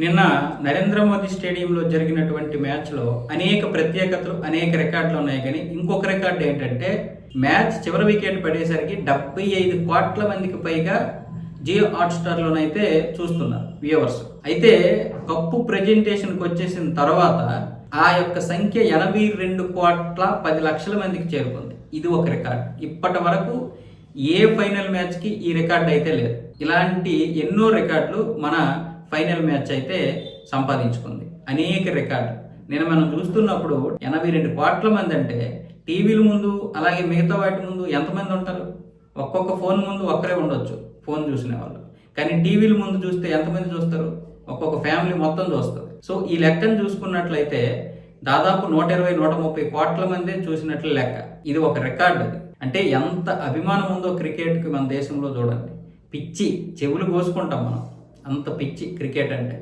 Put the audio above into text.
నిన్న నరేంద్ర మోదీ స్టేడియంలో జరిగినటువంటి మ్యాచ్లో అనేక ప్రత్యేకతలు, అనేక రికార్డులు ఉన్నాయి. కానీ ఇంకొక రికార్డు ఏంటంటే మ్యాచ్ చివరి వికెట్ పడేసరికి 75 కోట్ల మందికి పైగా జియో హాట్స్టార్లోనైతే చూస్తున్నారు వ్యూవర్స్. అయితే కప్పు ప్రెజెంటేషన్కి వచ్చేసిన తర్వాత ఆ యొక్క సంఖ్య 82 కోట్ల 10 లక్షల మందికి చేరుకుంది. ఇది ఒక రికార్డు. ఇప్పటి వరకు ఏ ఫైనల్ మ్యాచ్కి ఈ రికార్డు అయితే లేదు. ఇలాంటి ఎన్నో రికార్డులు మన ఫైనల్ మ్యాచ్ అయితే సంపాదించుకుంది. అనేక రికార్డు నేను మనం చూస్తున్నప్పుడు 82 కోట్ల మంది అంటే టీవీల ముందు అలాగే మిగతా వాటి ముందు ఎంతమంది ఉంటారు? ఒక్కొక్క ఫోన్ ముందు ఒక్కరే ఉండొచ్చు ఫోన్ చూసిన వాళ్ళు. కానీ టీవీల ముందు చూస్తే ఎంతమంది చూస్తారు? ఒక్కొక్క ఫ్యామిలీ మొత్తం చూస్తుంది. సో ఈ లెక్కను చూసుకున్నట్లయితే దాదాపు 120-130 కోట్ల మందే చూసినట్లు లెక్క. ఇది ఒక రికార్డు. అంటే ఎంత అభిమానం ఉందో క్రికెట్కి మన దేశంలో చూడండి. పిచ్చి చెవులు కోసుకుంటాం మనం, అంత పిచ్చి క్రికెట్ అంటే.